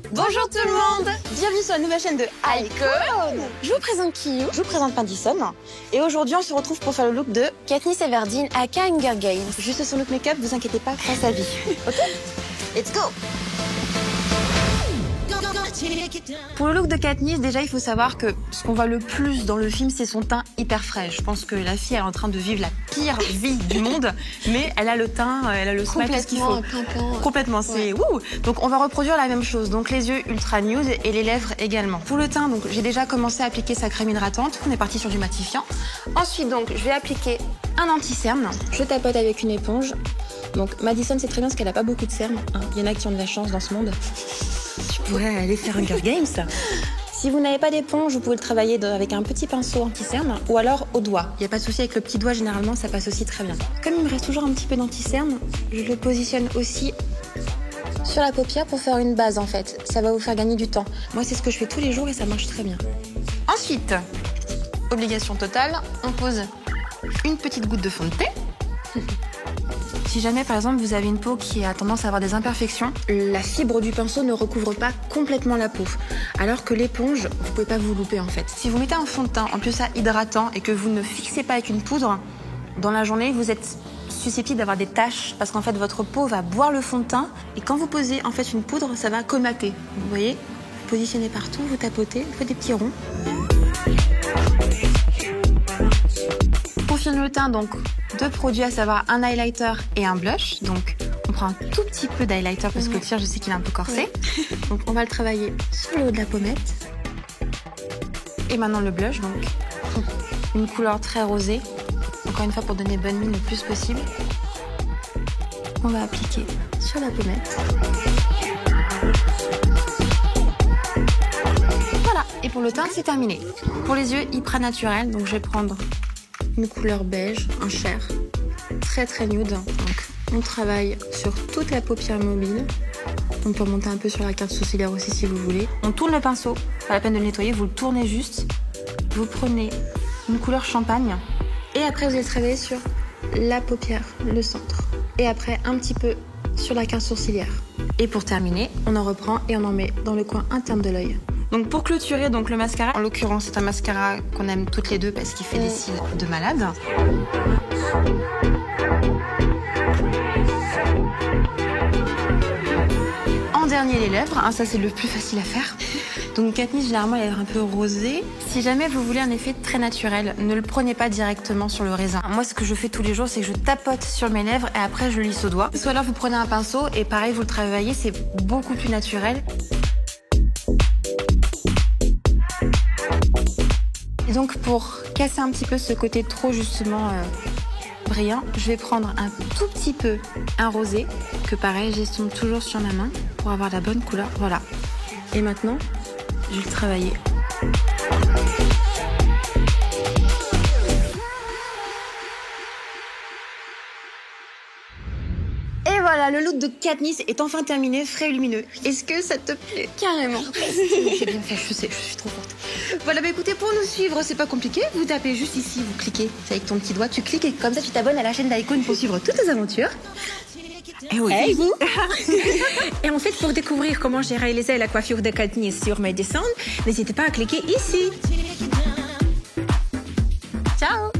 Bonjour tout le monde. Bienvenue sur la nouvelle chaîne de Icon. Je vous présente Kiyu, je vous présente Madison. Et aujourd'hui on se retrouve pour faire le look de Katniss Everdeen aka Hunger Games. juste son look make-up, vous inquiétez pas, face à vie. Ok, let's go. Pour le look de Katniss, déjà il faut savoir que ce qu'on voit le plus dans le film, c'est son teint hyper frais. Je pense que la fille elle est en train de vivre la pire vie du monde, mais elle a le teint, elle a le smile, tout ce qu'il faut. Complètement, c'est wouh. Donc on va reproduire la même chose. Donc les yeux ultra nude et les lèvres également. Pour le teint, donc j'ai déjà commencé à appliquer sa crème hydratante. On est parti sur du matifiant. Ensuite donc je vais appliquer un anti-cerne. Je tapote avec une éponge. Donc Madison c'est très bien parce qu'elle a pas beaucoup de cernes. Il y en a qui ont de la chance dans ce monde. Tu pourrais aller faire Hunger Games. Si vous n'avez pas d'éponge, vous pouvez le travailler avec un petit pinceau anti-cerne ou alors au doigt. Il n'y a pas de souci avec le petit doigt, généralement ça passe aussi très bien. Comme il me reste toujours un petit peu d'anti-cerne, je le positionne aussi sur la paupière pour faire une base en fait. Ça va vous faire gagner du temps. Moi c'est ce que je fais tous les jours et ça marche très bien. Ensuite, obligation totale, on pose une petite goutte de fond de teint. Si jamais, par exemple, vous avez une peau qui a tendance à avoir des imperfections, la fibre du pinceau ne recouvre pas complètement la peau. Alors que l'éponge, vous pouvez pas vous louper en fait. Si vous mettez un fond de teint, en plus ça hydratant, et que vous ne fixez pas avec une poudre, dans la journée, vous êtes susceptible d'avoir des taches parce qu'en fait, votre peau va boire le fond de teint et quand vous posez en fait une poudre, ça va colmater. Vous voyez, vous positionnez partout, vous tapotez, vous faites des petits ronds. Pour finir le teint, donc deux produits, à savoir un highlighter et un blush. Donc on prend un tout petit peu d'highlighter parce que le tien, je sais qu'il est un peu corsé. Donc on va le travailler sur le haut de la pommette. Et maintenant le blush, donc une couleur très rosée. Encore une fois pour donner bonne mine le plus possible. On va appliquer sur la pommette. Voilà, et pour le teint, c'est terminé. Pour les yeux, hyper naturel, donc je vais prendre une couleur beige, un chair, très nude. Donc on travaille sur toute la paupière mobile. On peut monter un peu sur la carte sourcilière aussi si vous voulez. On tourne le pinceau, pas la peine de le nettoyer, vous le tournez juste. Vous prenez une couleur champagne et après vous allez travailler sur la paupière, le centre. Et après un petit peu sur la carte sourcilière. Et pour terminer, on en reprend et on en met dans le coin interne de l'œil. Donc pour clôturer donc le mascara, en l'occurrence c'est un mascara qu'on aime toutes les deux parce qu'il fait des cils de malade. En dernier les lèvres, ça c'est le plus facile à faire. Donc Katniss généralement elle est un peu rosée. Si jamais vous voulez un effet très naturel, ne le prenez pas directement sur le raisin. Moi ce que je fais tous les jours c'est que je tapote sur mes lèvres et après je le lisse au doigt. Soit alors vous prenez un pinceau et pareil vous le travaillez, c'est beaucoup plus naturel. Et donc pour casser un petit peu ce côté trop justement brillant, je vais prendre un tout petit peu un rosé, que pareil j'estompe toujours sur ma main pour avoir la bonne couleur, voilà. Et maintenant, je vais le travailler. Et voilà, le look de Katniss est enfin terminé, frais et lumineux. Est-ce que ça te plaît? Carrément. J'ai bien fait, je sais, je suis trop forte. Voilà, bah écoutez, pour nous suivre, c'est pas compliqué. Vous tapez juste ici, vous cliquez. C'est avec ton petit doigt, tu cliques et comme ça tu t'abonnes à la chaîne d'Icon pour suivre toutes tes aventures. Et oui. Hey, vous. Et en fait, pour découvrir comment j'ai réalisé la coiffure de Katniss sur Madison, n'hésitez pas à cliquer ici. Ciao.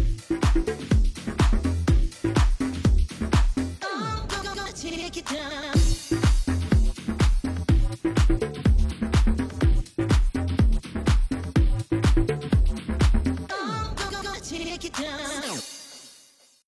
Take it down.